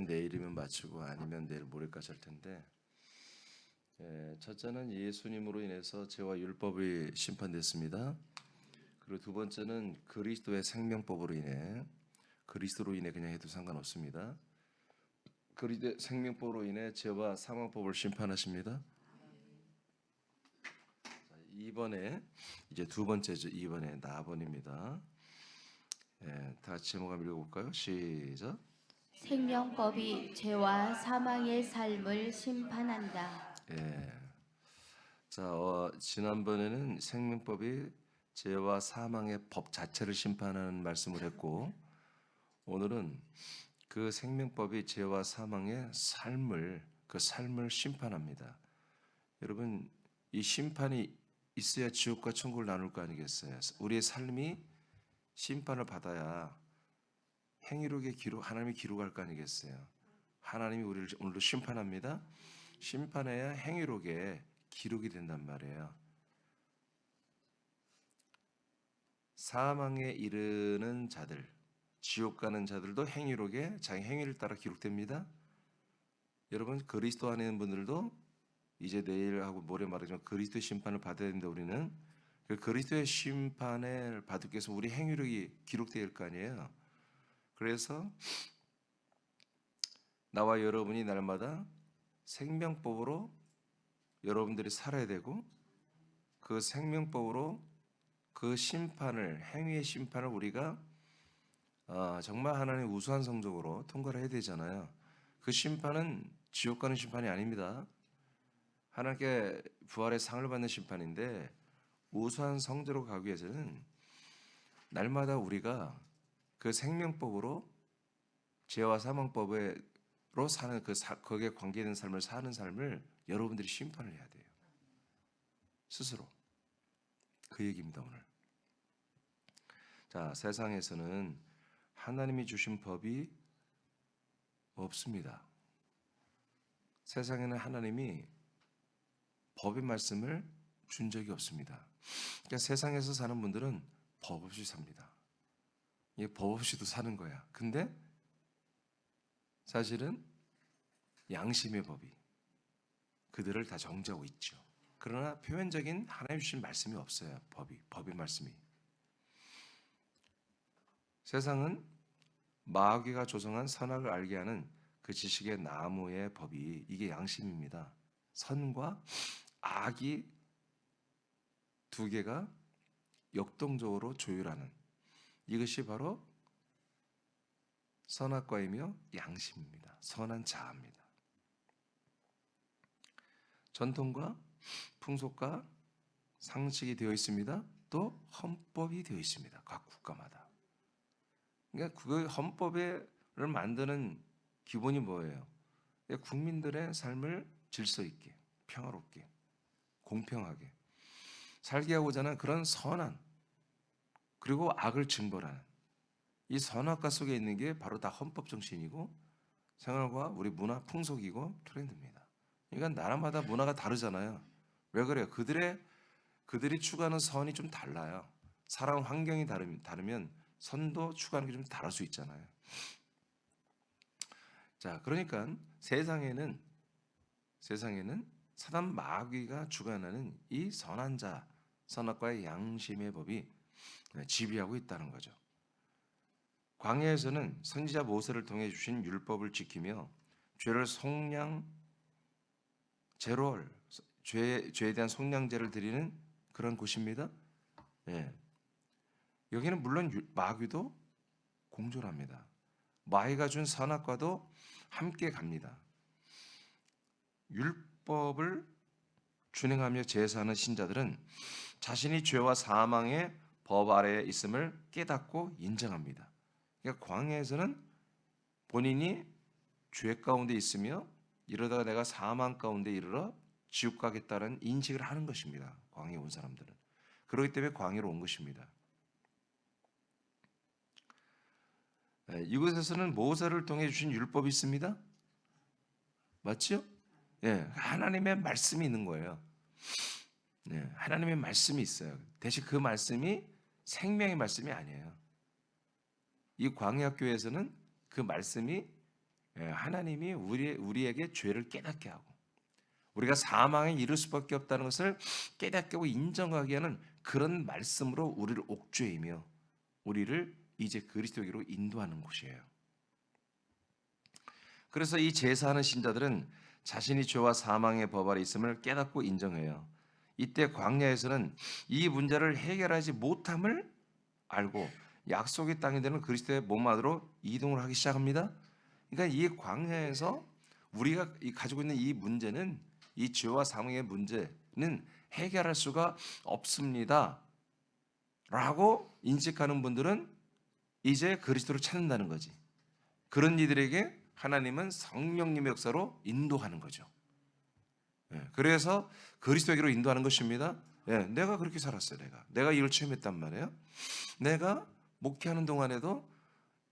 말씀 내일이면 마치고 아니면 내일 모레까지 할 텐데, 첫째는 예수님으로 인해서 죄와 율법이 심판됐습니다. 그리고 두 번째는 그리스도의 생명법으로 인해, 그리스도로 인해 그냥 해도 상관없습니다. 그리스도의 생명법으로 인해 죄와 사망법을 심판하십니다. 이번에 이제 두 번째죠. 이번에 나번입니다. 다 같이 제목 한번 읽어볼까요? 시작. 생명법이 죄와 사망의 삶을 심판한다. 자, 지난번에는 생명법이 죄와 사망의 법 자체를 심판하는 말씀을 했고, 오늘은 그 생명법이 죄와 사망의 그 삶을 심판합니다. 여러분, 이 심판이 있어야 지옥과 천국을 나눌 거 아니겠어요? 우리의 삶이 심판을 받아야 행위록에 하나님이 기록할 거 아니겠어요? 하나님이 우리를 오늘도 심판합니다. 심판해야 행위록에 기록이 된단 말이에요. 사망에 이르는 자들, 지옥 가는 자들도 행위록에 자기 행위를 따라 기록됩니다. 여러분, 그리스도 안에 있는 분들도 이제 내일하고 모레 말하지만 그리스도의 심판을 받아야 되는데, 우리는 그 그리스도의 심판을 받기 위해서 우리 행위록이 기록되어 있을 거 아니에요. 그래서 나와 여러분이 날마다 생명법으로 여러분들이 살아야 되고, 그 생명법으로 그 심판을, 행위의 심판을 우리가 정말 하나님의 우수한 성적으로 통과를 해야 되잖아요. 그 심판은 지옥 가는 심판이 아닙니다. 하나님께 부활의 상을 받는 심판인데, 우수한 성적으로 가기 위해서는 날마다 우리가 그 생명법으로 죄와 사망법으로 사는 거기에 관계된 삶을 사는 삶을 여러분들이 심판을 해야 돼요. 스스로. 그 얘기입니다, 오늘. 자, 세상에서는 하나님이 주신 법이 없습니다. 세상에는 하나님이 법의 말씀을 준 적이 없습니다. 그러니까 세상에서 사는 분들은 법 없이 삽니다. 이게 법 없이도 사는 거야. 근데 사실은 양심의 법이 그들을 다 정죄하고 있죠. 그러나 표면적인 하나님 주신 말씀이 없어요. 법의 말씀이. 세상은 마귀가 조성한 선악을 알게 하는 그 지식의 나무의 법이, 이게 양심입니다. 선과 악이 두 개가 역동적으로 조율하는, 이것이 바로 선악과이며 양심입니다. 선한 자아입니다. 전통과 풍속과 상식이 되어 있습니다. 또 헌법이 되어 있습니다. 각 국가마다. 그러니까 그 헌법을 만드는 기본이 뭐예요? 국민들의 삶을 질서 있게, 평화롭게, 공평하게 살게 하고자 하는 그런 선한, 그리고 악을 징벌하는 이 선악과 속에 있는 게 바로 다 헌법 정신이고 생활과 우리 문화, 풍속이고 트렌드입니다. 그러니까 나라마다 문화가 다르잖아요. 왜 그래요? 그들이 추구하는 선이 좀 달라요. 살아온 환경이 다르면 선도 추구하는 게 좀 다를 수 있잖아요. 자, 그러니까 세상에는 사단 마귀가 주관하는 이 선한 자, 선악과의 양심의 법이 지배하고 있다는 거죠. 광야에서는 선지자 모세를 통해 주신 율법을 지키며 죄에 대한 속량제를 드리는 그런 곳입니다. 여기는 물론 마귀도 공존합니다. 마귀가 준 선악과도 함께 갑니다. 율법을 준행하며 제사하는 신자들은 자신이 죄와 사망의 법 아래에 있음을 깨닫고 인정합니다. 그러니까 광야에서는 본인이 죄 가운데 있으며 이러다가 내가 사망 가운데 이르러 지옥 가겠다는 인식을 하는 것입니다. 광야에 온 사람들은. 그렇기 때문에 광야로 온 것입니다. 이곳에서는 모세를 통해 주신 율법이 있습니다. 맞죠? 하나님의 말씀이 있는 거예요. 하나님의 말씀이 있어요. 대신 그 말씀이 생명의 말씀이 아니에요. 이 광야교회에서는 그 말씀이 하나님이 우리에게 죄를 깨닫게 하고 우리가 사망에 이를 수밖에 없다는 것을 깨닫게 하고 인정하게 하는 그런 말씀으로 우리를 옥죄이며 우리를 이제 그리스도에게로 인도하는 곳이에요. 그래서 이 제사하는 신자들은 자신이 죄와 사망의 법 아래 있음을 깨닫고 인정해요. 이때 광야에서는 이 문제를 해결하지 못함을 알고 약속의 땅이 되는 그리스도의 몸 안으로 이동을 하기 시작합니다. 그러니까 이 광야에서 우리가 가지고 있는 이 문제는, 이 죄와 사망의 문제는 해결할 수가 없습니다 라고 인식하는 분들은 이제 그리스도를 찾는다는 거지. 그런 이들에게 하나님은 성령님의 역사로 인도하는 거죠. 그래서 그리스도에게로 인도하는 것입니다. 내가 그렇게 살았어요. 내가 이걸 체험했단 말이에요. 내가 목회하는 동안에도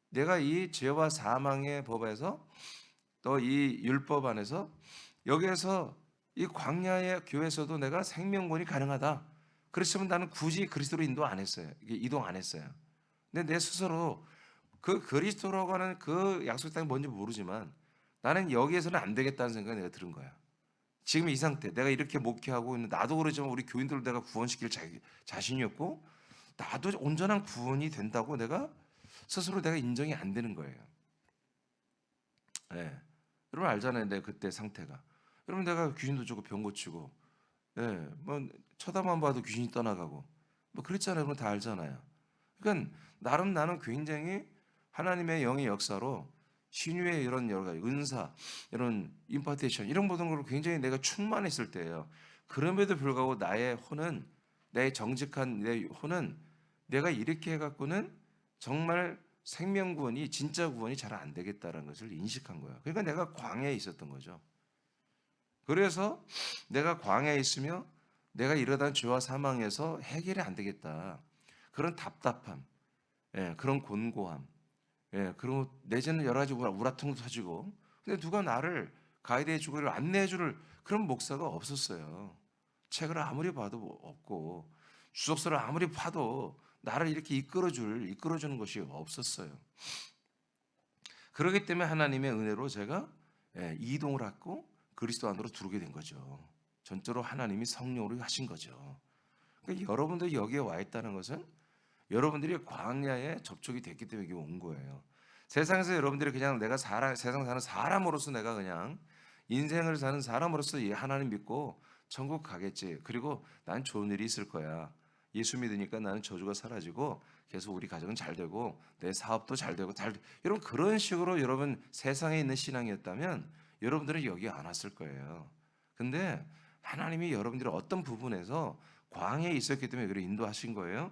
내가 이 죄와 사망의 법에서 또 이 율법 안에서 여기에서 이 광야의 교회에서도 내가 생명권이 가능하다. 그렇지만 나는 굳이 그리스도로 이동 안 했어요. 근데 내 스스로 그 그리스도라고 하는 그 약속 땅이 뭔지 모르지만 나는 여기에서는 안 되겠다는 생각이 내가 들은 거야. 지금 이 상태, 내가 이렇게 목회하고 있는 나도 그러지만 우리 교인들을 내가 구원시킬 자신이 없고 나도 온전한 구원이 된다고 내가 스스로 내가 인정이 안 되는 거예요. 여러분 알잖아요, 내 그때 상태가. 여러분 내가 귀신도 주고 병 고치고, 뭐 쳐다만 봐도 귀신이 떠나가고, 뭐 그랬잖아요. 여러분 다 알잖아요. 그러니까 나름 나는 굉장히 하나님의 영의 역사로 신유의 이런 여러 가지 은사, 이런 임파테이션 이런 모든 걸 굉장히 내가 충만했을 때예요. 그럼에도 불구하고 나의 혼은, 내 정직한 내 혼은 내가 이렇게 해갖고는 정말 생명 구원이, 진짜 구원이 잘 안 되겠다는 것을 인식한 거예요. 그러니까 내가 광야에 있었던 거죠. 그래서 내가 광야에 있으며 내가 이러다 죄와 사망에서 해결이 안 되겠다. 그런 답답함, 그런 곤고함, 그리고 내지는 여러 가지 우라통도 터지고, 근데 누가 나를 가이드해주고 안내해줄 그런 목사가 없었어요. 책을 아무리 봐도 없고 주석서를 아무리 봐도 나를 이렇게 이끌어주는 것이 없었어요. 그렇기 때문에 하나님의 은혜로 제가 이동을 하고 그리스도 안으로 들어오게 된 거죠. 전적으로 하나님이 성령으로 하신 거죠. 그러니까 여러분들이 여기에 와 있다는 것은 여러분들이 광야에 접촉이 됐기 때문에 여기 온 거예요. 세상에서 여러분들이 그냥 내가 세상 사는 사람으로서 내가 그냥 인생을 사는 사람으로서 하나님 믿고 천국 가겠지. 그리고 난 좋은 일이 있을 거야. 예수 믿으니까 나는 저주가 사라지고 계속 우리 가정은 잘 되고 내 사업도 잘 되고 여러분 그런 식으로 여러분 세상에 있는 신앙이었다면 여러분들은 여기 안 왔을 거예요. 근데 하나님이 여러분들이 어떤 부분에서 광야에 있었기 때문에 그를 인도하신 거예요.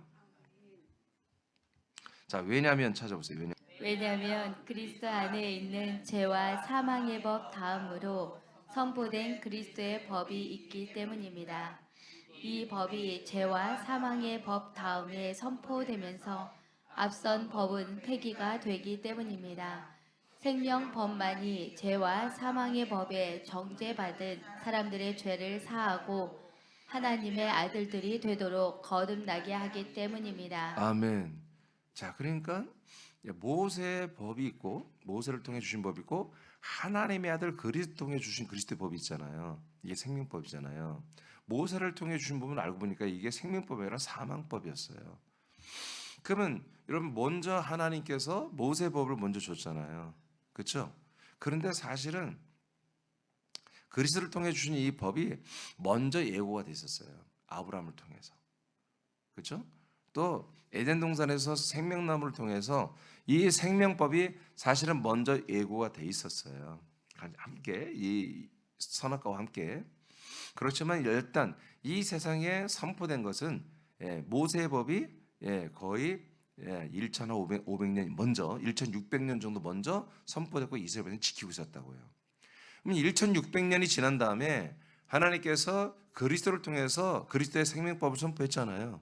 자, 왜냐하면 찾아보세요. 왜냐하면 그리스도 안에 있는 죄와 사망의 법 다음으로 선포된 그리스도의 법이 있기 때문입니다. 이 법이 죄와 사망의 법 다음에 선포되면서 앞선 법은 폐기가 되기 때문입니다. 생명법만이 죄와 사망의 법에 정죄받은 사람들의 죄를 사하고 하나님의 아들들이 되도록 거듭나게 하기 때문입니다. 아멘. 자, 그러니까 모세의 법이 있고 모세를 통해 주신 법이 있고 하나님의 아들 그리스도 통해 주신 그리스도의 법이 있잖아요. 이게 생명법이잖아요. 모세를 통해 주신 법은 알고 보니까 이게 생명법이 아니라 사망법이었어요. 그러면 여러분 먼저 하나님께서 모세 법을 먼저 줬잖아요. 그렇죠? 그런데 사실은 그리스도를 통해 주신 이 법이 먼저 예고가 돼 있었어요. 아브라함을 통해서. 그렇죠? 또 에덴 동산에서 생명나무를 통해서 이 생명법이 사실은 먼저 예고가 돼 있었어요. 함께 이 선악과와 함께. 그렇지만 일단 이 세상에 선포된 것은 모세의 법이 거의 1,500년 먼저 1,600년 정도 먼저 선포됐고 이스라엘은 지키고 있었다고요. 그럼 1,600년이 지난 다음에 하나님께서 그리스도를 통해서 그리스도의 생명법을 선포했잖아요.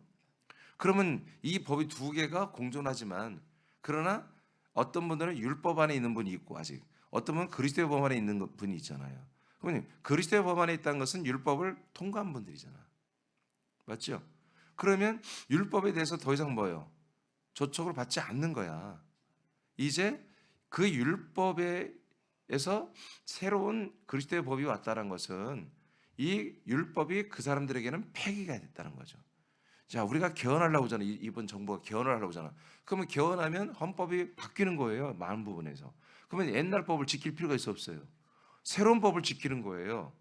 그러면 이 법이 두 개가 공존하지만 그러나 어떤 분들은 율법 안에 있는 분이 있고 아직 어떤 분은 그리스도의 법 안에 있는 분이 있잖아요. 그러면 그리스도의 법 안에 있다는 것은 율법을 통과한 분들이잖아. 맞죠? 그러면 율법에 대해서 더 이상 뭐예요? 조촉을 받지 않는 거야. 이제 그 율법의 에서 새로운 그리스도의 법이 왔다는 것은 이 율법이 그 사람들에게는 폐기가 됐다는 거죠. 자, 우리가 개헌하려고 하잖아. 이번 정부가 개헌을 하려고 하잖아. 그러면 개헌하면 헌법이 바뀌는 거예요. 많은 부분에서. 그러면 옛날 법을 지킬 필요가 없어요. 새로운 법을 지키는 거예요.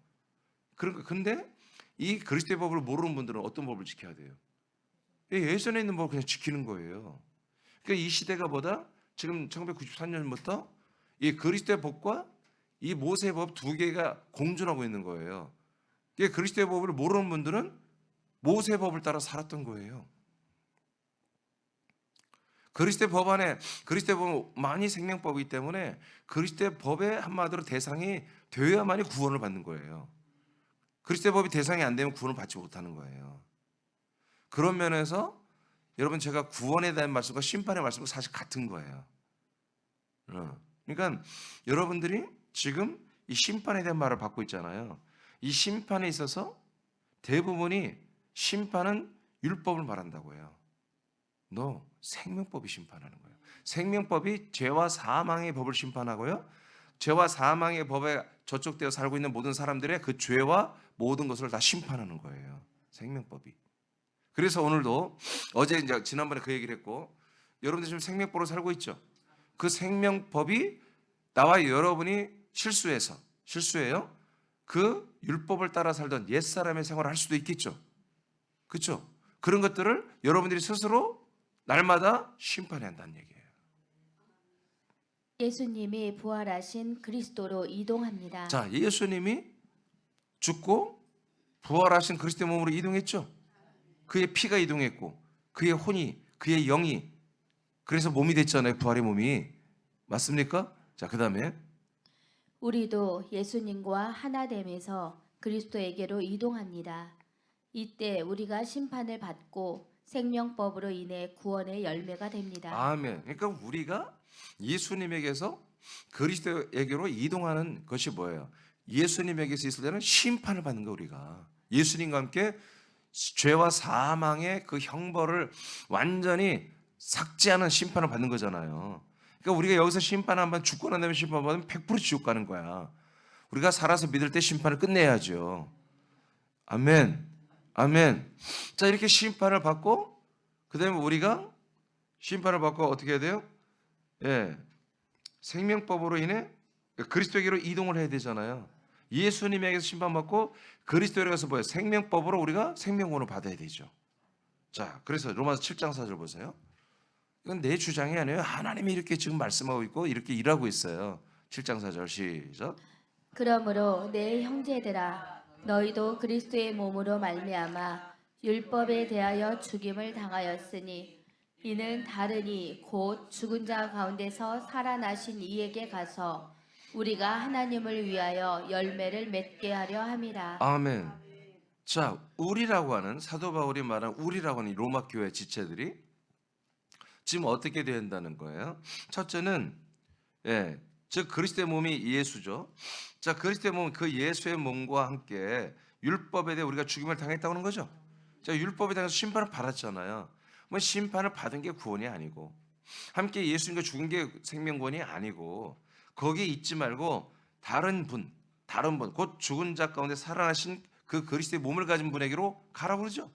그러니까 근데 이 그리스도의 법을 모르는 분들은 어떤 법을 지켜야 돼요? 예전에 있는 법을 그냥 지키는 거예요. 그러니까 이 시대가 보다 지금 1994년부터 이 그리스도의 법과 이 모세의 법 두 개가 공존하고 있는 거예요. 이 그리스도의 법을 모르는 분들은 모세의 법을 따라 살았던 거예요. 그리스도의 법 안에 그리스도의 법은 많이 생명법이기 때문에 그리스도의 법의 한마디로 대상이 되어야만이 구원을 받는 거예요. 그리스도의 법이 대상이 안 되면 구원을 받지 못하는 거예요. 그런 면에서 여러분 제가 구원에 대한 말씀과 심판의 말씀은 사실 같은 거예요. 그러니까 여러분들이 지금 이 심판에 대한 말을 받고 있잖아요. 이 심판에 있어서 대부분이 심판은 율법을 말한다고 해요. 너 생명법이 심판하는 거예요. 생명법이 죄와 사망의 법을 심판하고요. 죄와 사망의 법에 저촉되어 살고 있는 모든 사람들의 그 죄와 모든 것을 다 심판하는 거예요. 생명법이. 그래서 오늘도 어제 이제 지난번에 그 얘기를 했고 여러분들 지금 생명법으로 살고 있죠. 그 생명법이 나와 여러분이 실수해요. 그 율법을 따라 살던 옛사람의 생활을 할 수도 있겠죠. 그렇죠? 그런 것들을 여러분들이 스스로 날마다 심판해야 한다는 얘기예요. 예수님이 부활하신 그리스도로 이동합니다. 자, 예수님이 죽고 부활하신 그리스도의 몸으로 이동했죠. 그의 피가 이동했고 그의 혼이 그의 영이 그래서 몸이 됐잖아요. 부활의 몸이. 맞습니까? 자, 그다음에 우리도 예수님과 하나됨에서 그리스도에게로 이동합니다. 이때 우리가 심판을 받고 생명법으로 인해 구원의 열매가 됩니다. 아멘. 그러니까 우리가 예수님에게서 그리스도에게로 이동하는 것이 뭐예요? 예수님에게서 있을 때는 심판을 받는 거 우리가. 예수님과 함께 죄와 사망의 그 형벌을 완전히 삭제하는 심판을 받는 거잖아요. 그러니까 우리가 여기서 심판 한번 죽고 난 다음에 심판 받으면 100% 지옥 가는 거야. 우리가 살아서 믿을 때 심판을 끝내야죠. 아멘. 아멘. 자, 이렇게 심판을 받고 그다음에 우리가 심판을 받고 어떻게 해야 돼요? 예. 생명법으로 인해 그리스도에게로 이동을 해야 되잖아요. 예수님에게서 심판받고 그리스도에게 가서 뭐예요? 생명법으로 우리가 생명권을 받아야 되죠. 자, 그래서 로마서 7장 4절 보세요. 이건 내 주장이 아니에요. 하나님이 이렇게 지금 말씀하고 있고 이렇게 일하고 있어요. 7장 4절 시작. 그러므로 내 형제들아 너희도 그리스도의 몸으로 말미암아 율법에 대하여 죽임을 당하였으니 이는 다르니 곧 죽은 자 가운데서 살아나신 이에게 가서 우리가 하나님을 위하여 열매를 맺게 하려 함이라. 아멘. 자, 우리라고 하는 사도 바울이 말한 우리라고 하는 이 로마 교회 지체들이 지금 어떻게 된다는 거예요? 첫째는 즉 그리스도의 몸이 예수죠. 자, 그리스도의 몸, 그 예수의 몸과 함께 율법에 대해 우리가 죽임을 당했다고 하는 거죠. 자, 율법에 대해서 심판을 받았잖아요. 뭐 심판을 받은 게 구원이 아니고 함께 예수님과 죽은 게 생명권이 아니고 거기에 있지 말고 다른 분, 곧 죽은 자 가운데 살아나신 그 그리스도의 몸을 가진 분에게로 가라고 그러죠.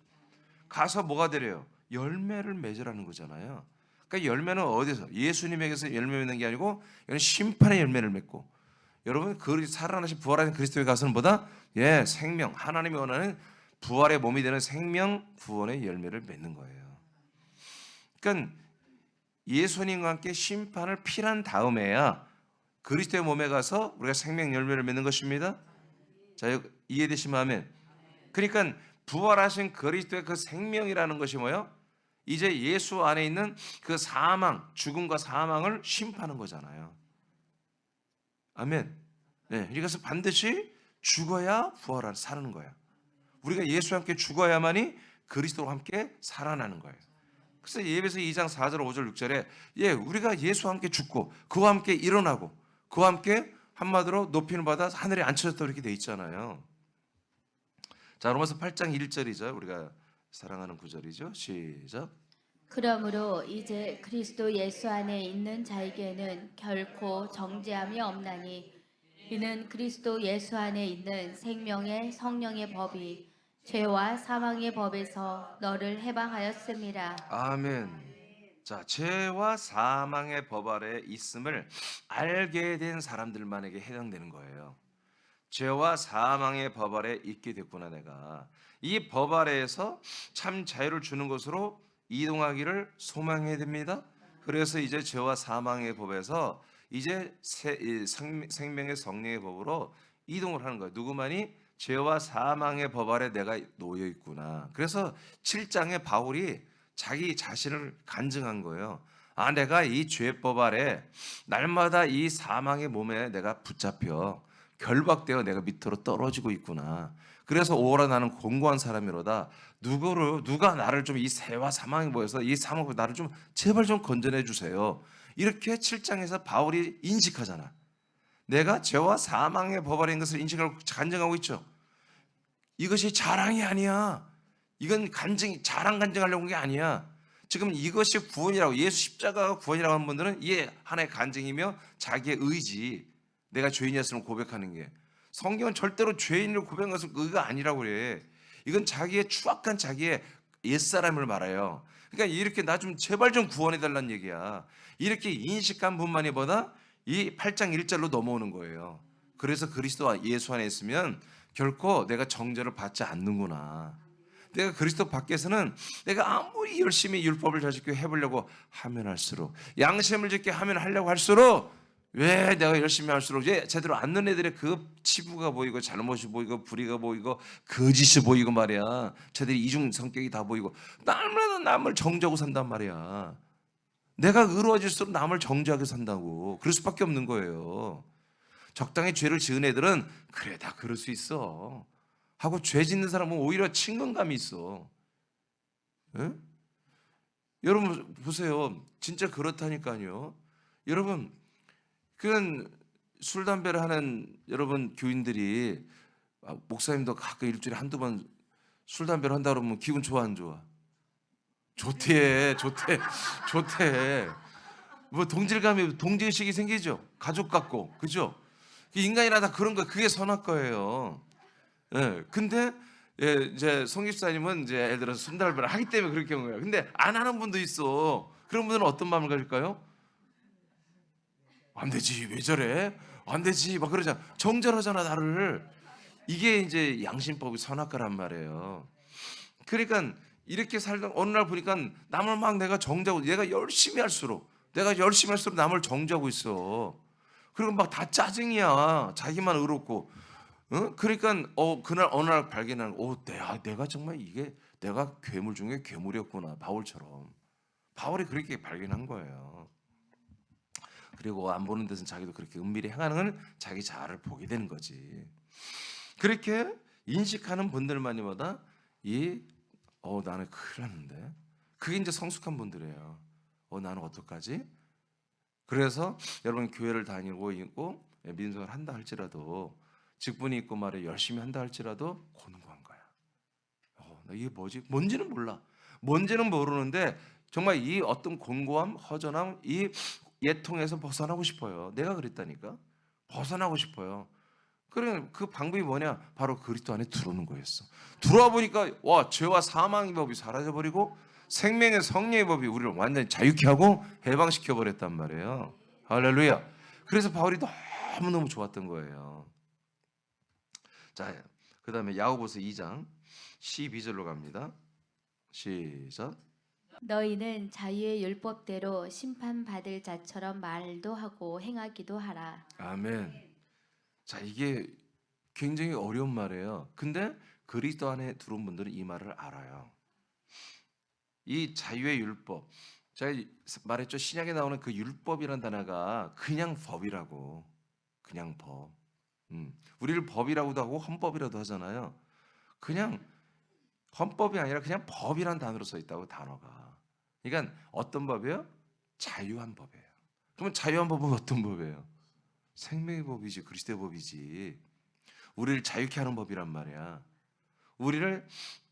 가서 뭐가 되래요? 열매를 맺으라는 거잖아요. 그러니까 열매는 어디서? 예수님에게서 열매 맺는 게 아니고 이건 심판의 열매를 맺고 여러분 그 살아나신 부활하신 그리스도에 가서는 뭐다? 생명, 하나님이 원하는 부활의 몸이 되는 생명 구원의 열매를 맺는 거예요. 그러니까 예수님과 함께 심판을 필한 다음에야 그리스도의 몸에 가서 우리가 생명 열매를 맺는 것입니다. 자, 이해되시면 아멘. 그러니까 부활하신 그리스도의 그 생명이라는 것이 뭐예요? 이제 예수 안에 있는 그 사망, 죽음과 사망을 심판하는 거잖아요. 아멘. 그래서 반드시 죽어야 사는 거야. 우리가 예수와 함께 죽어야만이 그리스도와 함께 살아나는 거예요. 그래서 예배서 2장 4절, 5절, 6절에 우리가 예수와 함께 죽고 그와 함께 일어나고 그와 함께 한마디로 높이는 받아 하늘에 앉혀졌다 이렇게 돼 있잖아요. 자, 로마서 8장 1절이죠. 우리가 사랑하는 구절이죠. 시작. 그러므로 이제 그리스도 예수 안에 있는 자에게는 결코 정죄함이 없나니 이는 그리스도 예수 안에 있는 생명의 성령의 법이 죄와 사망의 법에서 너를 해방하였음이라. 아멘. 자, 죄와 사망의 법 아래 있음을 알게 된 사람들만에게 해당되는 거예요. 죄와 사망의 법 아래 있게 됐구나 내가. 이 법 아래에서 참 자유를 주는 것으로 이동하기를 소망해야 됩니다. 그래서 이제 죄와 사망의 법에서 이제 생명의 성령의 법으로 이동을 하는 거예요. 누구만이 죄와 사망의 법 아래 내가 놓여 있구나. 그래서 7장에 바울이 자기 자신을 간증한 거예요. 아, 내가 이 죄법 아래 날마다 이 사망의 몸에 내가 붙잡혀 결박되어 내가 밑으로 떨어지고 있구나. 그래서 오라 나는 공고한 사람이로다. 누가 나를 좀 이 새와 사망에 보여서 이 사망을 나를 좀 제발 좀 건져내 주세요. 이렇게 7장에서 바울이 인식하잖아. 내가 죄와 사망의 법 아래인 것을 인식하고 간증하고 있죠. 이것이 자랑이 아니야. 이건 자랑 간증하려고 한 게 아니야. 지금 이것이 구원이라고, 예수 십자가가 구원이라고 하는 분들은 이게 하나의 간증이며 자기의 의지, 내가 죄인이었음을 고백하는 게. 성경은 절대로 죄인을 고백한 것은 의가 아니라고 그래. 이건 자기의 추악한 자기의 옛사람을 말해요. 그러니까 이렇게 나 좀 제발 좀 구원해달라는 얘기야. 이렇게 인식한 분만이 보다 이 8장 1절로 넘어오는 거예요. 그래서 그리스도와 예수 안에 있으면 결코 내가 정죄를 받지 않는구나. 내가 그리스도 밖에서는 내가 아무리 열심히 율법을 잘 지켜 해보려고 하면 할수록, 양심을 짓게 하면 하려고 할수록, 왜 내가 열심히 할수록 이제 제대로 앉는 애들의 그 치부가 보이고 잘못이 보이고 불의가 보이고 거짓이 보이고 말이야. 쟤들이 이중 성격이 다 보이고 날마다 남을 정죄하고 산단 말이야. 내가 의로워질수록 남을 정죄하게 산다고. 그럴 수밖에 없는 거예요. 적당히 죄를 지은 애들은 그래 다 그럴 수 있어 하고, 죄 짓는 사람은 오히려 친근감이 있어. 예? 여러분 보세요. 진짜 그렇다니까요. 여러분 그런 술 담배를 하는 여러분 교인들이, 목사님도 가끔 일주일에 한두 번 술 담배를 한다 그러면 기분 좋아 안 좋아? 좋대. 뭐 동질감이, 동질의식이 생기죠. 가족 같고, 그죠? 인간이라 다 그런 거, 그게 선할 거예요. 예. 근데 이제 송 집사님은 이제 예를 들어서 순달배를 하기 때문에 그럴 경우예요. 근데 안 하는 분도 있어. 그런 분들은 어떤 마음을 가질까요? 안 되지, 왜 저래? 안 되지, 막 그러잖아. 정절하잖아 나를. 이게 이제 양심법이 선악과란 말이에요. 그러니까 이렇게 살다 어느 날 보니까 남을 막 내가 정죄하고, 내가 열심히 할수록 남을 정죄하고 있어. 그리고 막 다 짜증이야. 자기만 의롭고. 그러니까 그날 어느 날 발견하는, 내가 정말 이게 내가 괴물 중에 괴물이었구나. 바울처럼. 바울이 그렇게 발견한 거예요. 그리고 안 보는 데서는 자기도 그렇게 은밀히 행하는 자기 자아를 보게 되는 거지. 그렇게 인식하는 분들만이보다 나는 큰일 났는데, 그게 이제 성숙한 분들이에요. 나는 어떡하지? 그래서 여러분 교회를 다니고 있고 민속을 한다 할지라도, 직분이 있고 말에 열심히 한다 할지라도 고능한 거야. 나 이게 뭐지? 뭔지는 몰라. 뭔지는 모르는데 정말 이 어떤 곤고함, 허전함, 이 예통에서 벗어나고 싶어요. 내가 그랬다니까. 벗어나고 싶어요. 그래, 그 방법이 뭐냐? 바로 그리스도 안에 들어오는 거였어. 들어와 보니까 죄와 사망의 법이 사라져 버리고 생명의 성령의 법이 우리를 완전히 자유케 하고 해방시켜 버렸단 말이에요. 할렐루야. 그래서 바울이 너무너무 좋았던 거예요. 자, 그다음에 야고보서 2장 12절로 갑니다. 시작. 너희는 자유의 율법대로 심판받을 자처럼 말도 하고 행하기도 하라. 아멘. 자, 이게 굉장히 어려운 말이에요. 근데 그리스도 안에 들어온 분들은 이 말을 알아요. 이 자유의 율법, 제가 말했죠. 신약에 나오는 그 율법이라는 단어가 그냥 법이라고. 그냥 법. 우리를 법이라고도 하고 헌법이라도 하잖아요. 그냥 헌법이 아니라 그냥 법이라는 단어로 써 있다고, 단어가. 그러니까 어떤 법이에요? 자유한 법이에요. 그러면 자유한 법은 어떤 법이에요? 생명의 법이지, 그리스도의 법이지. 우리를 자유케 하는 법이란 말이야. 우리를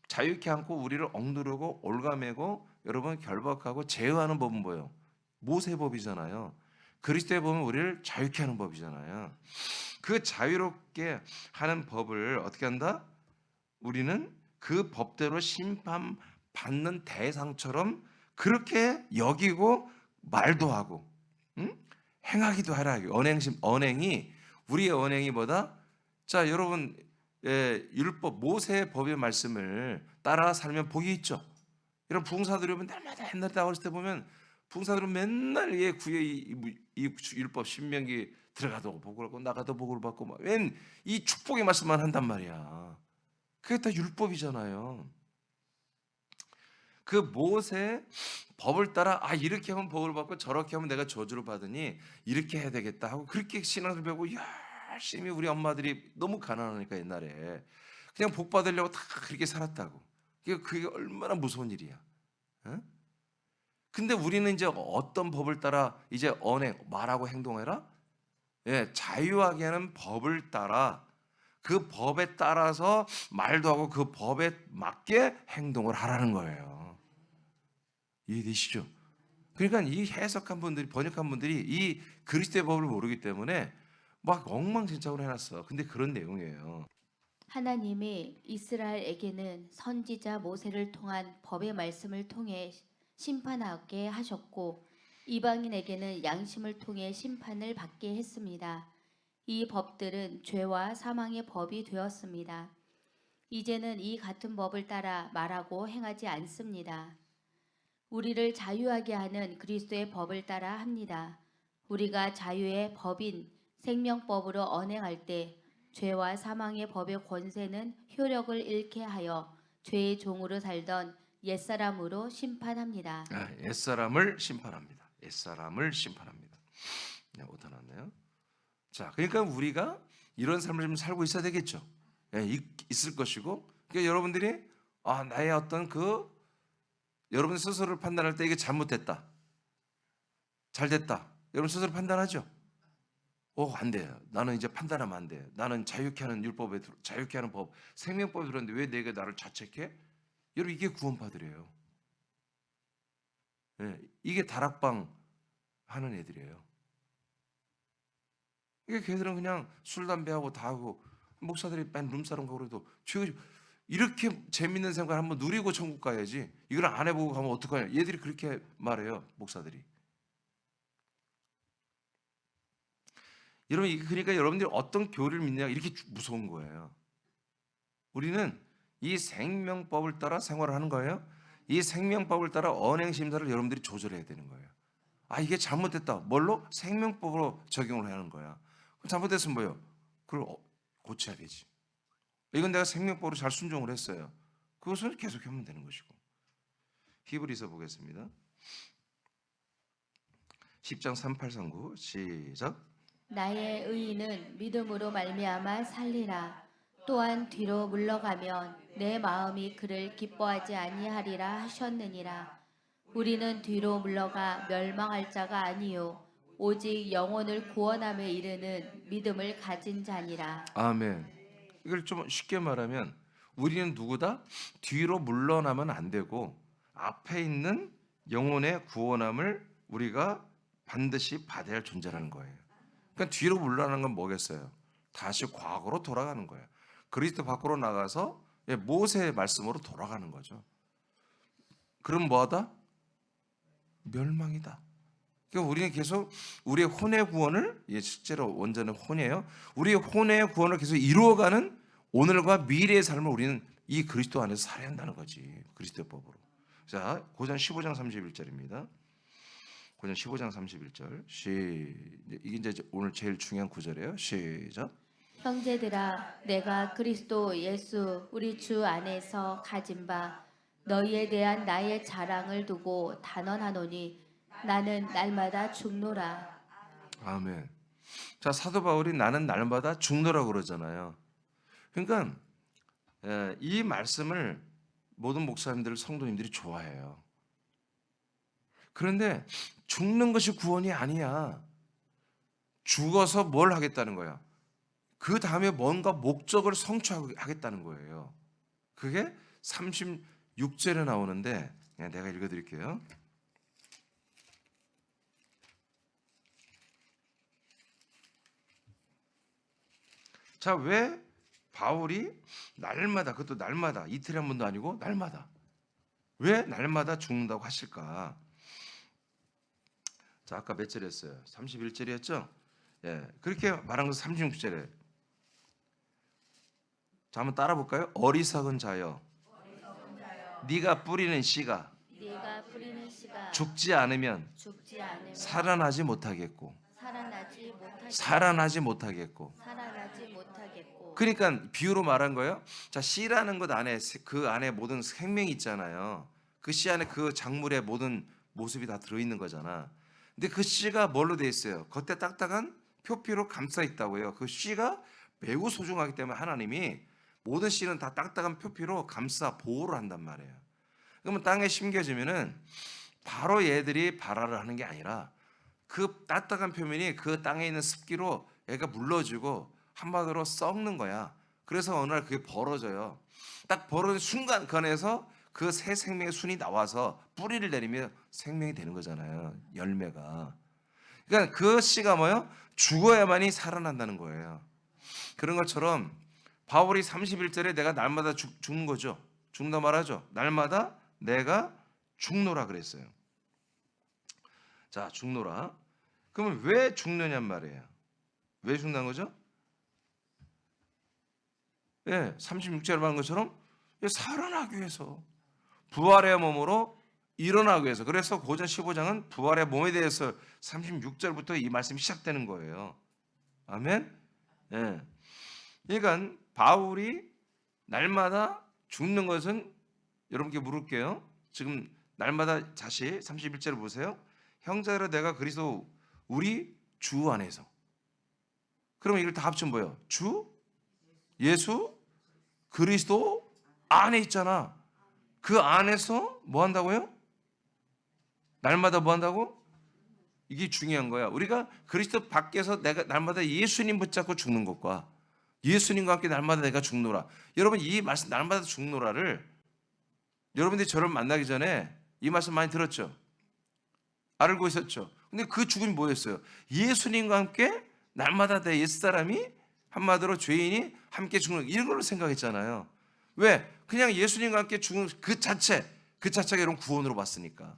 자유케 않고 우리를 억누르고 올가매고 여러분 결박하고 제어하는 법은 뭐예요? 모세의 법이잖아요. 그리스도의 법은 우리를 자유케 하는 법이잖아요. 그 자유롭게 하는 법을 어떻게 한다? 우리는 그 법대로 심판받는 대상처럼 그렇게 여기고 말도 하고, 응? 행하기도 하라. 언행이 우리의 언행이 뭐다? 자, 여러분, 율법 모세의 법의 말씀을 따라 살면 복이 있죠. 이런 부흥사들이 오면 날마다 옛날에 다 어렸을 때 보면 부흥사들은 맨날 구에 이 율법 신명기 들어가도 복을 받고 나가도 복을 받고 웬 이 축복의 말씀만 한단 말이야. 그게 다 율법이잖아요. 그 모세 법을 따라 이렇게 하면 복을 받고 저렇게 하면 내가 저주를 받으니 이렇게 해야 되겠다 하고 그렇게 신앙을 배우고 열심히 우리 엄마들이 너무 가난하니까 옛날에 그냥 복 받으려고 다 그렇게 살았다고. 그게 얼마나 무서운 일이야. 어? 근데 우리는 이제 어떤 법을 따라 이제 언행 말하고 행동해라? 자유하게 하는 법을 따라 그 법에 따라서 말도 하고 그 법에 맞게 행동을 하라는 거예요. 이해되시죠? 그러니까 이 해석한 분들이 번역한 분들이 이 그리스도의 법을 모르기 때문에 막 엉망진창으로 해놨어. 근데 그런 내용이에요. 하나님이 이스라엘에게는 선지자 모세를 통한 법의 말씀을 통해 심판하게 하셨고 이방인에게는 양심을 통해 심판을 받게 했습니다. 이 법들은 죄와 사망의 법이 되었습니다. 이제는 이 같은 법을 따라 말하고 행하지 않습니다. 우리를 자유하게 하는 그리스도의 법을 따라 합니다. 우리가 자유의 법인 생명법으로 언행할 때 죄와 사망의 법의 권세는 효력을 잃게 하여 죄의 종으로 살던 옛사람으로 심판합니다. 옛사람을 심판합니다. 옛사람을 심판합니다. 오타 났네요. 자, 그러니까 우리가 이런 삶을 좀 살고 있어야 되겠죠. 있을 것이고, 그러니까 여러분들이 나의 어떤 여러분 스스로를 판단할 때 이게 잘못됐다, 잘됐다, 여러분 스스로 판단하죠. 안 돼요. 나는 이제 판단하면 안 돼. 나는 자유케 하는 율법에 자유케 하는 법, 생명법에 들었는데 왜 내가 나를 자책해? 여러분 이게 구원파들이에요. 이게 다락방 하는 애들이에요. 이게 걔들은 그냥 술 담배하고 다 하고 목사들이 맨 룸사롱 가고 그래도 이렇게 재밌는 생활 한번 누리고 천국 가야지. 이걸 안 해보고 가면 어떡하냐. 얘들이 그렇게 말해요. 목사들이. 여러분 그러니까 여러분들이 어떤 교리를 믿느냐 이렇게 무서운 거예요. 우리는 이 생명법을 따라 생활을 하는 거예요. 이 생명법을 따라 언행 심사를 여러분들이 조절해야 되는 거예요. 이게 잘못됐다. 뭘로? 생명법으로 적용을 하는 거야. 그럼 잘못됐으면 뭐예요? 그걸 고쳐야 되지. 이건 내가 생명법으로 잘 순종을 했어요. 그것을 계속 하면 되는 것이고. 히브리서 보겠습니다. 10장 38, 39 시작. 나의 의인은 믿음으로 말미암아 살리라. 또한 뒤로 물러가면 내 마음이 그를 기뻐하지 아니하리라 하셨느니라. 우리는 뒤로 물러가 멸망할 자가 아니요 오직 영혼을 구원함에 이르는 믿음을 가진 자니라. 아멘. 이걸 좀 쉽게 말하면 우리는 누구다? 뒤로 물러나면 안 되고 앞에 있는 영혼의 구원함을 우리가 반드시 받아야 할 존재라는 거예요. 그러니까 뒤로 물러나는 건 뭐겠어요? 다시 과거로 돌아가는 거예요. 그리스도 밖으로 나가서 모세의 말씀으로 돌아가는 거죠. 그럼 뭐하다? 멸망이다. 그러니까 우리는 계속 우리의 혼의 구원을 실제로 원전은 혼이에요. 우리의 혼의 구원을 계속 이루어가는 오늘과 미래의 삶을 우리는 이 그리스도 안에서 살아야 한다는 거지. 그리스도의 법으로. 자, 고전 15장 31절입니다. 고전 15장 31절. 이게 이제 오늘 제일 중요한 구절이에요. 시작. 형제들아 내가 그리스도 예수 우리 주 안에서 가진 바 너희에 대한 나의 자랑을 두고 단언하노니 나는 날마다 죽노라. 아멘. 자, 사도 바울이 나는 날마다 죽노라고 그러잖아요. 그러니까 이 말씀을 모든 목사님들, 성도님들이 좋아해요. 그런데 죽는 것이 구원이 아니야. 죽어서 뭘 하겠다는 거야? 그 다음에 뭔가 목적을 성취하겠다는 거예요. 그게 36절에 나오는데 내가 읽어드릴게요. 자, 왜 바울이 날마다, 그것도 날마다, 이틀에 한 번도 아니고 날마다, 왜 날마다 죽는다고 하실까? 자, 아까 몇 절이었어요? 31절이었죠? 예, 그렇게 말한 것은 36절에. 자, 한번 따라 볼까요? 어리석은 자여, 네가 뿌리는 씨가 네가 뿌리는 씨가 죽지 않으면 죽지 않으면 살아나지 못하겠고, 살아나지 못하겠고. 그러니까 비유로 말한 거예요. 자, 씨라는 것 안에, 그 안에 모든 생명이 있잖아요. 그 씨 안에 그 작물의 모든 모습이 다 들어있는 거잖아. 근데 그 씨가 뭘로 돼 있어요? 겉에 딱딱한 표피로 감싸 있다고요. 그 씨가 매우 소중하기 때문에 하나님이 모든 씨는 다 딱딱한 표피로 감싸 보호를 한단 말이에요. 그러면 땅에 심겨지면은 바로 얘들이 발화를 하는 게 아니라 그 딱딱한 표면이 그 땅에 있는 습기로 얘가 물러지고 한마디로 썩는 거야. 그래서 어느 날 그게 벌어져요. 딱 벌어진 순간간에서 그 새 생명의 순이 나와서 뿌리를 내리면 생명이 되는 거잖아요. 열매가. 그러니까 그 씨가 뭐예요? 죽어야만이 살아난다는 거예요. 그런 것처럼 바울이 31절에 내가 날마다 죽는 거죠. 죽는다 말하죠. 날마다 내가 죽노라 그랬어요. 자, 죽노라. 그러면 왜 죽느냔 말이에요. 왜 죽는 거죠? 예, 36절에 말한 것처럼 살아나기 위해서, 부활의 몸으로 일어나기 위해서. 그래서 고전 15장은 부활의 몸에 대해서 36절부터 이 말씀이 시작되는 거예요. 아멘. 예. 그러니까 바울이 날마다 죽는 것은, 여러분께 물을게요. 지금 날마다 다시 31절을 보세요. 형제들아 내가 그리스도 우리 주 안에서. 그러면 이걸 다 합치면 뭐예요? 주, 예수, 그리스도 안에 있잖아. 그 안에서 뭐 한다고요? 날마다 뭐 한다고? 이게 중요한 거야. 우리가 그리스도 밖에서 내가 날마다 예수님 붙잡고 죽는 것과 예수님과 함께 날마다 내가 죽노라. 여러분 이 말씀 날마다 죽노라를 여러분들이 저를 만나기 전에 이 말씀 많이 들었죠? 알고 있었죠? 근데 그 죽음이 뭐였어요? 예수님과 함께 날마다 내 옛사람이, 한마디로 죄인이 함께 죽는, 이런 걸로 생각했잖아요. 왜? 그냥 예수님과 함께 죽은 그 자체가 이런 구원으로 봤으니까.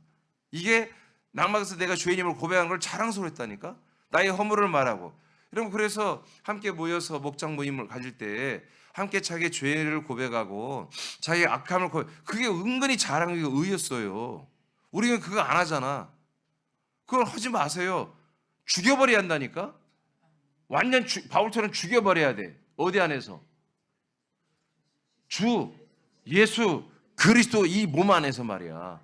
이게 날마다 내가 죄인임을 고백한 걸 자랑스러웠다니까. 나의 허물을 말하고. 여러분 그래서 함께 모여서 목장 모임을 가질 때 함께 자기의 죄를 고백하고 자기의 악함을 그게 은근히 자랑이고 의였어요. 우리는 그거 안 하잖아. 그걸 하지 마세요. 죽여버려야 한다니까. 완전 바울처럼 죽여버려야 돼. 어디 안에서? 주, 예수, 그리스도 이 몸 안에서 말이야.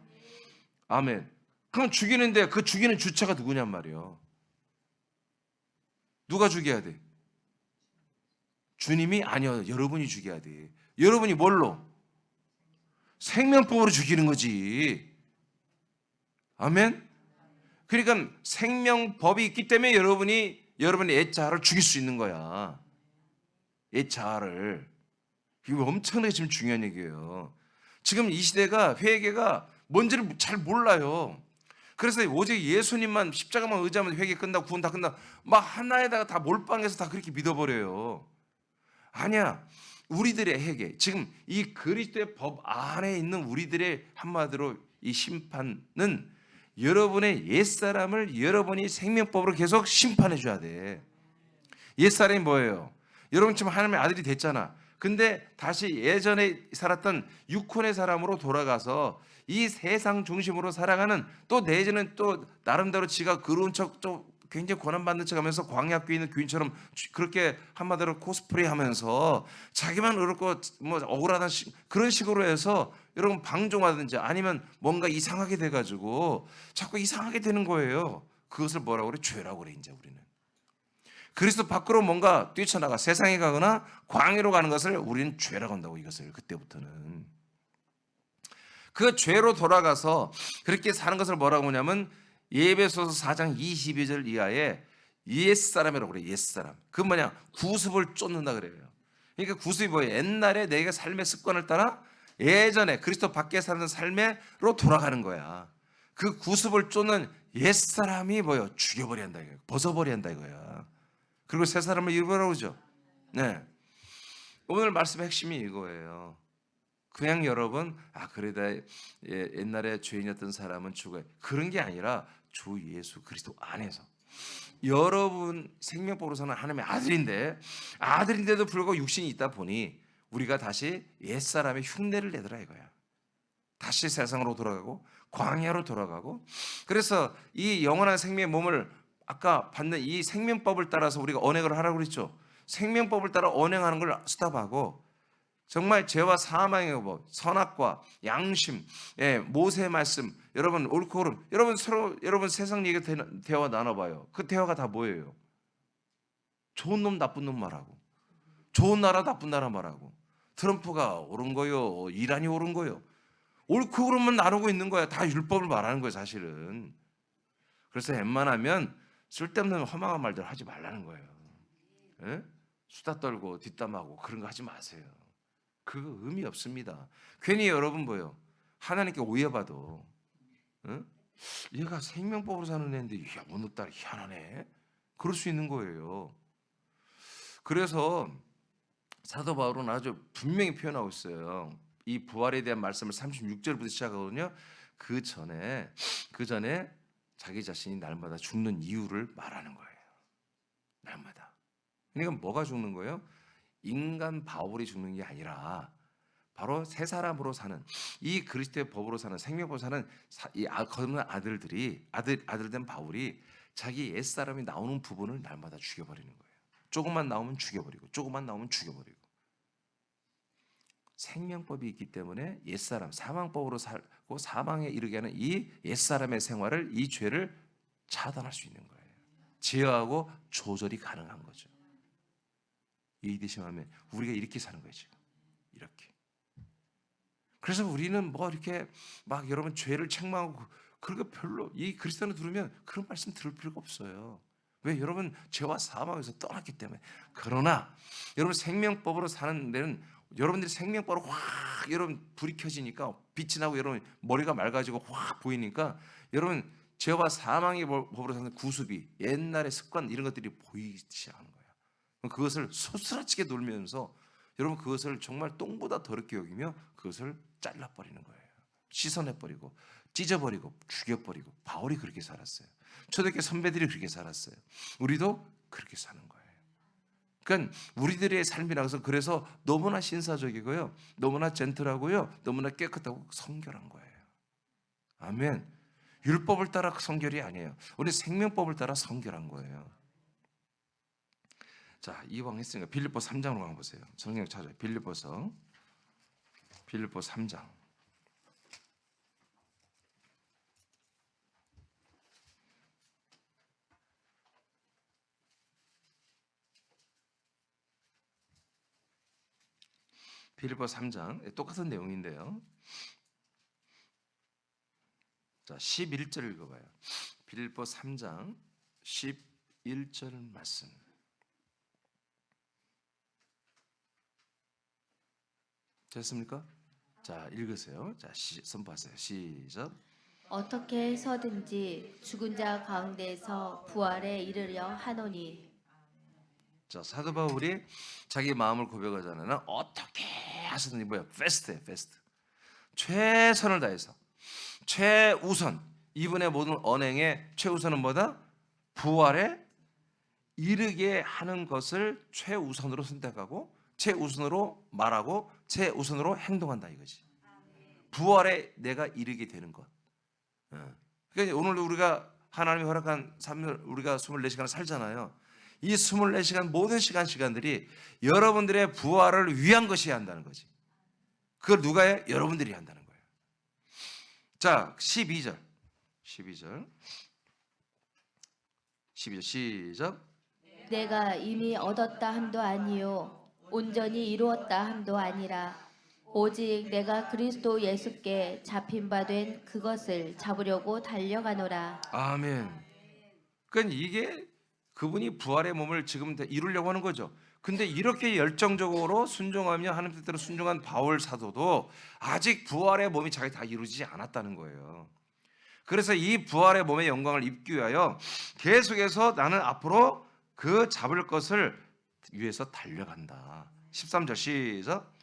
아멘. 그럼 죽이는데 그 죽이는 주체가 누구냔 말이에요. 누가 죽여야 돼? 주님이 아니요. 여러분이 죽여야 돼. 여러분이 뭘로? 생명법으로 죽이는 거지. 아멘. 그러니까 생명법이 있기 때문에 여러분의 옛자아를 죽일 수 있는 거야. 옛자아를. 이거 엄청나게 지금 중요한 얘기예요. 지금 이 시대가 회개가 뭔지를 잘 몰라요. 그래서 오직 예수님만 십자가만 의지하면 회개 끝나고 구원 다 끝나 막 하나에다가 다 몰빵해서 다 그렇게 믿어버려요. 아니야. 우리들의 회개, 지금 이 그리스도의 법 안에 있는 우리들의 한마디로 이 심판은 여러분의 옛사람을 여러분이 생명법으로 계속 심판해 줘야 돼. 옛사람이 뭐예요? 여러분 지금 하나님의 아들이 됐잖아. 근데 다시 예전에 살았던 육혼의 사람으로 돌아가서 이 세상 중심으로 살아가는, 또 내지는 또 나름대로 지가 그런 척 또 굉장히 권한받는 척 하면서 광야교에 있는 교인처럼 그렇게 한마디로 코스프레 하면서 자기만 어렵고 뭐 억울하다는 그런 식으로 해서 여러분 방종하든지 아니면 뭔가 이상하게 돼가지고 자꾸 이상하게 되는 거예요. 그것을 뭐라고 그래? 죄라고 그래. 이제 우리는 그리스도 밖으로 뭔가 뛰쳐나가 세상에 가거나 광야로 가는 것을 우리는 죄라고 한다고. 이것을 그때부터는 그 죄로 돌아가서 그렇게 사는 것을 뭐라고 하냐면 에베소서 4장 22절 이하에 옛사람이라고 그래요. 옛사람. 그 뭐냐? 구습을 쫓는다 그래요. 그러니까 구습이 뭐예요? 옛날에 내가 삶의 습관을 따라 예전에 그리스도 밖에 사는 삶으로 돌아가는 거야. 그 구습을 쫓는 옛사람이 뭐예요? 죽여버려야 한다 이거예요. 벗어버려야 한다 이거야. 그리고 새 사람을 입으라고 그러죠. 네. 오늘 말씀의 핵심이 이거예요. 그냥 여러분 그래다 옛날에 죄인이었던 사람은 죽어요. 그런 게 아니라 주 예수 그리스도 안에서 여러분 생명법으로 사는 하나님의 아들인데도 불구하고 육신이 있다 보니 우리가 다시 옛사람의 흉내를 내더라 이거야. 다시 세상으로 돌아가고 광야로 돌아가고, 그래서 이 영원한 생명의 몸을 아까 받는 이 생명법을 따라서 우리가 언행을 하라고 그랬죠. 생명법을 따라 언행하는 걸 스탑하고 정말 죄와 사망의 법, 선악과 양심, 모세의 말씀, 여러분 옳고 그름, 여러분 서로 여러분 세상 얘기 대화 나눠봐요. 그 대화가 다 뭐예요? 좋은 놈 나쁜 놈 말하고, 좋은 나라 나쁜 나라 말하고, 트럼프가 옳은 거요, 이란이 옳은 거요, 옳고 그름만 나누고 있는 거야. 다 율법을 말하는 거예요 사실은. 그래서 웬만하면 쓸데없는 허망한 말들 하지 말라는 거예요. 예? 수다 떨고 뒷담하고 그런 거 하지 마세요. 그거 의미 없습니다. 괜히 여러분 뭐요? 하나님께 오해받아. 응? 얘가 생명법으로 사는 애인데 야 오늘따라 희한하네. 그럴 수 있는 거예요. 그래서 사도 바울은 아주 분명히 표현하고 있어요. 이 부활에 대한 말씀을 36절부터 시작하거든요. 그 전에 자기 자신이 날마다 죽는 이유를 말하는 거예요. 날마다. 그러니까 뭐가 죽는 거예요? 인간 바울이 죽는 게 아니라 바로 새 사람으로 사는 이 그리스도의 법으로 사는 생명법으로 사는 이 거듭난 아들된 바울이 자기 옛 사람이 나오는 부분을 날마다 죽여버리는 거예요. 조금만 나오면 죽여버리고, 조금만 나오면 죽여버리고. 생명법이 있기 때문에 옛 사람 사망법으로 살고 사망에 이르게 하는 이 옛 사람의 생활을, 이 죄를 차단할 수 있는 거예요. 제어하고 조절이 가능한 거죠. 이해되시면 우리가 이렇게 사는 거예요 지금. 이렇게. 그래서 우리는 뭐 이렇게 막 여러분 죄를 책망하고 그런 거 별로, 이 그리스도를 들으면 그런 말씀 들을 필요가 없어요. 왜? 여러분 죄와 사망에서 떠났기 때문에. 그러나 여러분 생명법으로 사는 데는 여러분들이 생명법으로 확 여러분 불이 켜지니까, 빛이 나고 여러분 머리가 맑아지고 확 보이니까 여러분 죄와 사망의 법으로 사는 구습이, 옛날의 습관 이런 것들이 보이기 시작하는 거예요. 그것을 소스라치게 놀면서 여러분 그것을 정말 똥보다 더럽게 여기며 그것을 잘라버리는 거예요. 씻어내버리고 찢어버리고 죽여버리고. 바울이 그렇게 살았어요. 초대교회 선배들이 그렇게 살았어요. 우리도 그렇게 사는 거예요. 그러니까 우리들의 삶이라고 해서 그래서 너무나 신사적이고요, 너무나 젠틀하고요, 너무나 깨끗하고 성결한 거예요. 아멘. 율법을 따라 성결이 아니에요. 우리 생명법을 따라 성결한 거예요. 자, 이왕 했으니까 빌립보 3장으로 가보세요. 성경 찾아요. 빌립보 3장. 빌립보 3장 똑같은 내용인데요. 자, 11절 읽어봐요. 빌립보 3장 11절 말씀. 됐습니까? 자, 읽으세요. 자, 선포하세요. 시작. 어떻게 해서든지 죽은 자 가운데서 부활에 이르려 하노니. 자, 사도 바울이 자기 마음을 고백하잖아요. 어떻게 하시든지 패스트. 최선을 다해서 최우선, 이분의 모든 언행의 최우선은 뭐다? 부활에 이르게 하는 것을 최우선으로 선택하고 최우선으로 말하고 최우선으로 행동한다 이거지. 부활에 내가 이르게 되는 것. 그러니까 오늘 우리가 하나님이 허락한 삶을 우리가 24시간을 살잖아요. 이 24시간 모든 시간들이 여러분들의 부활을 위한 것이어야 한다는 거지. 그걸 누가 해? 여러분들이 한다는 거예요. 자, 12절 시작. 내가 이미 얻었다 함도 아니요 온전히 이루었다 함도 아니라 오직 내가 그리스도 예수께 잡힌 바 된 그것을 잡으려고 달려가노라. 아멘. 그러니까 이게 그분이 부활의 몸을 지금 이루려고 하는 거죠. 근데 이렇게 열정적으로 순종하며 하나님 뜻대로 순종한 바울 사도도 아직 부활의 몸이 자기 다 이루지 않았다는 거예요. 그래서 이 부활의 몸의 영광을 입기 위하여 계속해서 나는 앞으로 그 잡을 것을 위해서 달려간다. 13절 시작.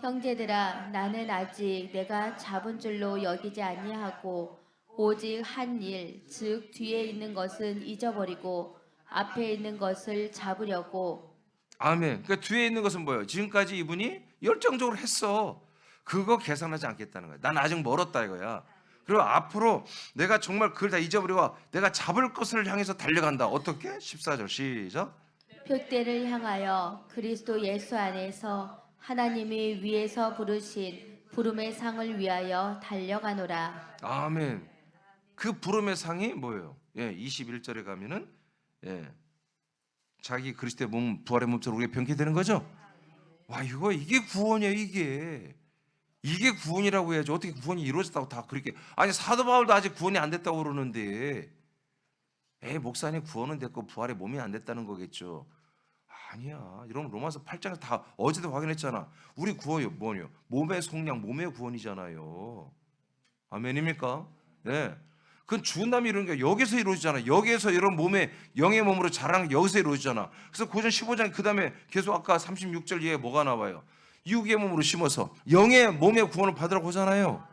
형제들아 나는 아직 내가 잡은 줄로 여기지 아니하고 오직 한 일 즉 뒤에 있는 것은 잊어버리고 앞에 있는 것을 잡으려고. 아멘. 그러니까 뒤에 있는 것은 뭐예요? 지금까지 이분이 열정적으로 했어. 그거 계산하지 않겠다는 거야. 난 아직 멀었다 이거야. 그리고 앞으로 내가 정말 그걸 다 잊어버리고 내가 잡을 것을 향해서 달려간다. 어떻게? 14절 시작. 표대를 향하여 그리스도 예수 안에서 하나님이 위에서 부르신 부름의 상을 위하여 달려가노라. 아멘. 그 부름의 상이 뭐예요? 21절에 가면은 자기 그리스도의 몸 부활의 몸처럼 우리가 병게 되는 거죠. 와, 이게 구원이에요. 이게 구원이라고 해야지. 어떻게 구원이 이루어졌다고 다 그렇게. 아니, 사도 바울도 아직 구원이 안 됐다고 그러는데 목사님 구원은 됐고 부활의 몸이 안 됐다는 거겠죠. 아니야. 여러분 로마서 8장에서 다 어제도 확인했잖아. 우리 구원이 뭐냐? 몸의 속량, 몸의 구원이잖아요. 아멘입니까? 네. 그건 죽은다음에 이루는 게 여기서 이루어지잖아. 여기에서 여러분 몸의 영의 몸으로 자라는 게 여기서 이루어지잖아. 그래서 고전 15장 그 다음에 계속 아까 36절 이에 뭐가 나와요? 육의 몸으로 심어서 영의 몸의 구원을 받으라고 하잖아요.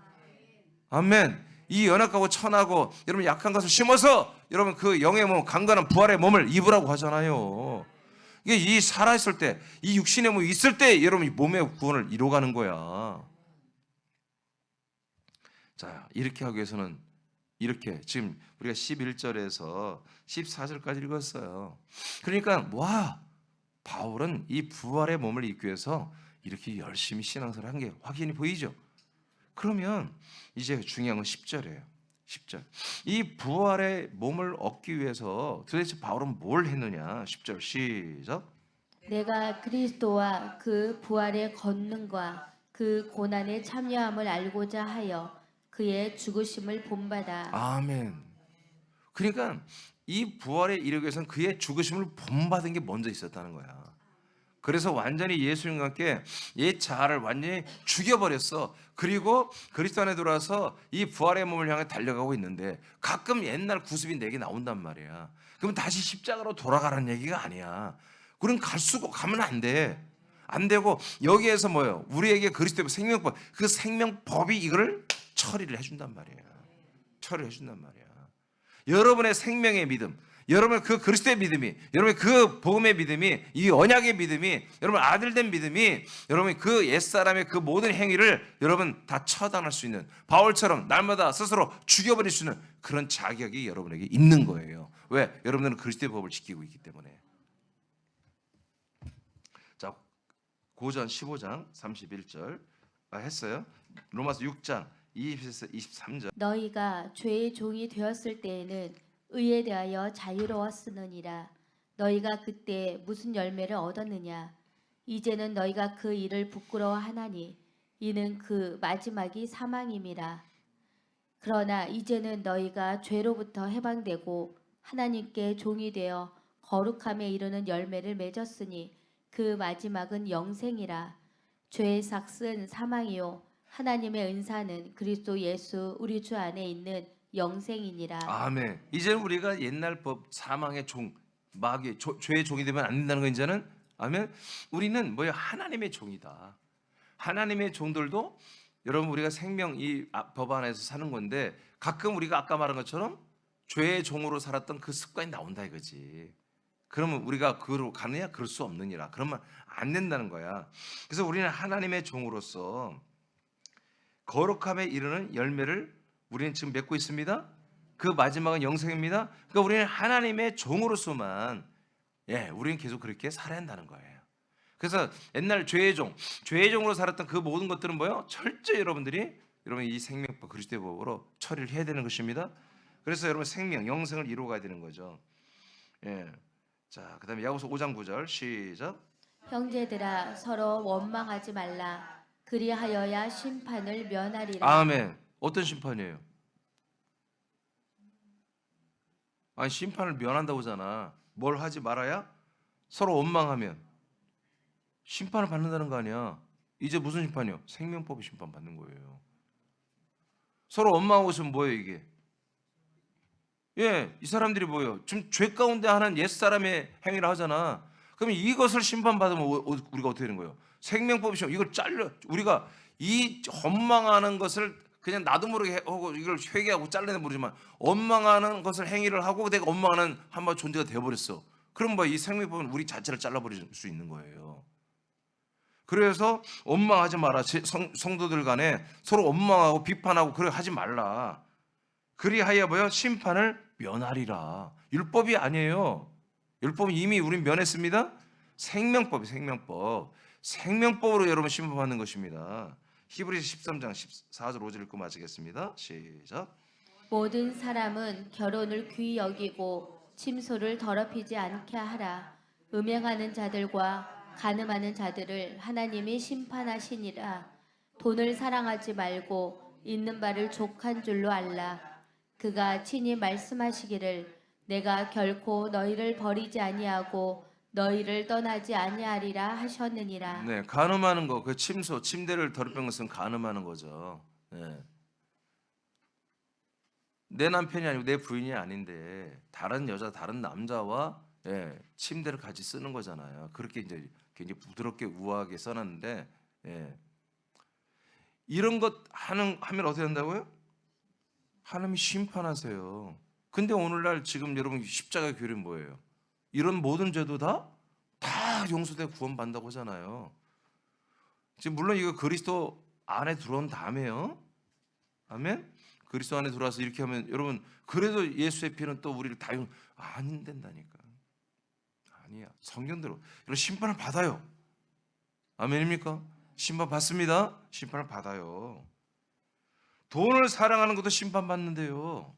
아멘. 이 연약하고 천하고 여러분 약한 것을 심어서 여러분 그 영의 몸, 강건한 부활의 몸을 입으라고 하잖아요. 이게 이 살아있을 때, 이 육신의 몸이 있을 때 여러분 몸의 구원을 이루어가는 거야. 자, 이렇게 하기 위해서는 이렇게 지금 우리가 11절에서 14절까지 읽었어요. 그러니까 와, 바울은 이 부활의 몸을 입기 위해서 이렇게 열심히 신앙생활을 한 게 확인이 보이죠. 그러면 이제 중요한 건 10절이에요. 10절. 이 부활의 몸을 얻기 위해서 도대체 바울은 뭘 했느냐? 10절 시작. 내가 그리스도와 그 부활의 권능과 그 고난에 참여함을 알고자 하여 그의 죽으심을 본받아. 아멘. 그러니까 이 부활에 이르기 위해서는 그의 죽으심을 본받은 게 먼저 있었다는 거야. 그래서 완전히 예수님과 함께 옛 자아를 완전히 죽여버렸어. 그리고 그리스도 안에 들어와서 이 부활의 몸을 향해 달려가고 있는데 가끔 옛날 구습이 내게 나온단 말이야. 그럼 다시 십자가로 돌아가라는 얘기가 아니야. 우린 갈 수가 가면 안 돼. 안 되고 여기에서 뭐예요? 우리에게 그리스도의 생명법, 그 생명법이 이거를 처리를 해준단 말이야. 처리를 해준단 말이야. 여러분의 생명의 믿음, 여러분 그 그리스도의 믿음이, 여러분 그 복음의 믿음이, 이 언약의 믿음이, 여러분 아들된 믿음이, 여러분 그 옛사람의 그 모든 행위를 여러분 다 처단할 수 있는, 바울처럼 날마다 스스로 죽여버릴 수 있는 그런 자격이 여러분에게 있는 거예요. 왜? 여러분들은 그리스도의 법을 지키고 있기 때문에. 자, 고전 15장 31절 했어요. 로마서 6장 20에서 23절. 너희가 죄의 종이 되었을 때에는 의에 대하여 자유로웠으느니라. 너희가 그때 무슨 열매를 얻었느냐? 이제는 너희가 그 일을 부끄러워하나니 이는 그 마지막이 사망임이라. 그러나 이제는 너희가 죄로부터 해방되고 하나님께 종이 되어 거룩함에 이르는 열매를 맺었으니 그 마지막은 영생이라. 죄의 삭은 사망이요 하나님의 은사는 그리스도 예수 우리 주 안에 있는 영생이니라. 아멘. 이제는 우리가 옛날 법 사망의 종, 마귀의 죄의 종이 되면 안 된다는 거 이제는. 아멘. 우리는 뭐야? 하나님의 종이다. 하나님의 종들도 여러분 우리가 생명 이 법 안에서 사는 건데 가끔 우리가 아까 말한 것처럼 죄의 종으로 살았던 그 습관이 나온다 이거지. 그러면 우리가 그로 가느냐? 그럴 수 없느니라. 그러면 안 된다는 거야. 그래서 우리는 하나님의 종으로서 거룩함에 이르는 열매를 우리는 지금 맺고 있습니다. 그 마지막은 영생입니다. 그러니까 우리는 하나님의 종으로서만 우리는 계속 그렇게 살아야 한다는 거예요. 그래서 옛날 죄의 종으로 살았던 그 모든 것들은 뭐예요? 철저히 여러분 이 생명법 그리스도의 법으로 처리를 해야 되는 것입니다. 그래서 여러분 생명, 영생을 이루어가야 되는 거죠. 자, 그다음에 야고보서 5장 9절 시작. 형제들아 서로 원망하지 말라. 그리하여야 심판을 면하리라. 아멘. 어떤 심판이에요? 아니 심판을 면한다고 하잖아. 뭘 하지 말아야? 서로 원망하면 심판을 받는다는 거 아니야. 이제 무슨 심판이요? 생명법의 심판 받는 거예요. 서로 원망하고 있으면 뭐예요 이게? 이 사람들이 뭐예요? 지금 죄 가운데 하는 옛사람의 행위를 하잖아. 그럼 이것을 심판받으면 우리가 어떻게 되는 거예요? 생명법이 시험 이걸 우리가 이 원망하는 것을 그냥 나도 모르게 하고 이걸 회개하고 잘라내 모르지만 원망하는 것을 행위를 하고 내가 원망하는 한번 존재가 되어버렸어. 그럼 뭐 이 생명법은 우리 자체를 잘라버릴 수 있는 거예요. 그래서 원망하지 마라. 성도들 간에 서로 원망하고 비판하고 그래 하지 말라. 그리하여 뭐요? 심판을 면하리라. 율법이 아니에요. 율법은 이미 우린 면했습니다. 생명법이 생명법. 생명법으로 여러분 심판받는 것입니다. 히브리서 13장 14절 5절 읽고 마치겠습니다. 시작. 모든 사람은 결혼을 귀히 여기고 침소를 더럽히지 않게 하라. 음행하는 자들과 간음하는 자들을 하나님이 심판하시니라. 돈을 사랑하지 말고 있는 바를 족한 줄로 알라. 그가 친히 말씀하시기를 내가 결코 너희를 버리지 아니하고 너희를 떠나지 아니하리라 하셨느니라. 네, 간음하는 거, 그 침소, 침대를 더럽히는 것은 간음하는 거죠. 네. 내 남편이 아니고 내 부인이 아닌데 다른 여자, 다른 남자와 침대를 같이 쓰는 거잖아요. 그렇게 이제 굉장히 부드럽게 우아하게 써놨는데 이런 것 하면 어떻게 된다고요? 하나님이 심판하세요. 근데 오늘날 지금 여러분 십자가 교리는 뭐예요? 이런 모든 죄도 다 용서돼 구원받는다고 하잖아요. 지금 물론 이거 그리스도 안에 들어온 다음에요. 아멘. 그리스도 안에 들어와서 이렇게 하면 여러분 그래도 예수의 피는 또 우리를 다 안 된다니까. 아니야. 성경대로 이런 심판을 받아요. 아멘입니까? 심판 받습니다. 심판을 받아요. 돈을 사랑하는 것도 심판받는데요.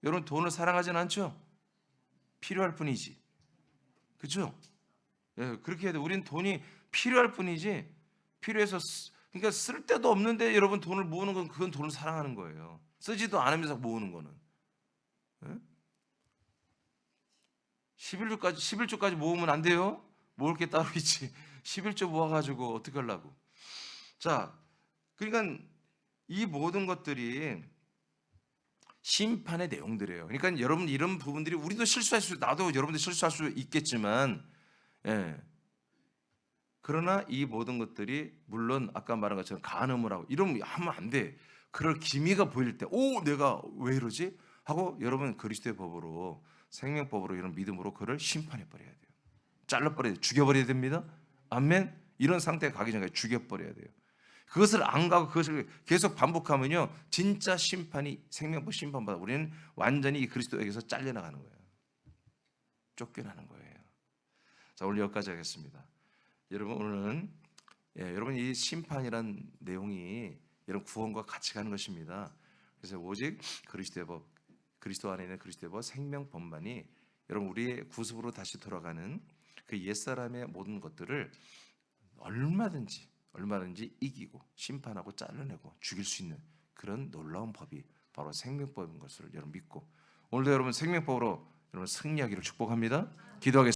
여러분 돈을 사랑하진 않죠? 필요할 뿐이지. 그렇죠? 그렇게 해야 돼. 우리는 돈이 필요할 뿐이지 필요해서 그러니까 쓸 데도 없는데 여러분 돈을 모으는 건 그건 돈을 사랑하는 거예요. 쓰지도 않으면서 모으는 거는. 11조까지 모으면 안 돼요. 모을 게 따로 있지. 11조 모아가지고 어떻게 하려고. 자, 그러니까 이 모든 것들이 심판의 내용들이에요. 그러니까 여러분 이런 부분들이 우리도 나도 여러분들 실수할 수 있겠지만 그러나 이 모든 것들이 물론 아까 말한 것처럼 간음을 하고 이러면 하면 안 돼. 그럴 기미가 보일 때 내가 왜 이러지? 하고 여러분 그리스도의 법으로 생명법으로 이런 믿음으로 그를 심판해 버려야 돼요. 잘라버려야 돼요. 죽여버려야 됩니다. 아멘. 이런 상태에 가기 전에 죽여버려야 돼요. 그것을 안 가고 그것을 계속 반복하면요 진짜 심판이 생명법 심판받아 우리는 완전히 이 그리스도에게서 잘려나가는 거예요. 쫓겨나는 거예요. 자, 오늘 여기까지 하겠습니다. 여러분 오늘은 여러분 이 심판이란 내용이 여러분 구원과 같이 가는 것입니다. 그래서 오직 그리스도의 법, 그리스도 안에 있는 그리스도의 법 생명법만이 여러분 우리의 구습으로 다시 돌아가는 그 옛사람의 모든 것들을 얼마든지 이기고 심판하고 잘라내고 죽일 수 있는 그런 놀라운 법이 바로 생명법인 것을 여러분 믿고 오늘도 여러분 생명법으로 여러분 승리하기를 축복합니다. 기도하겠습니다.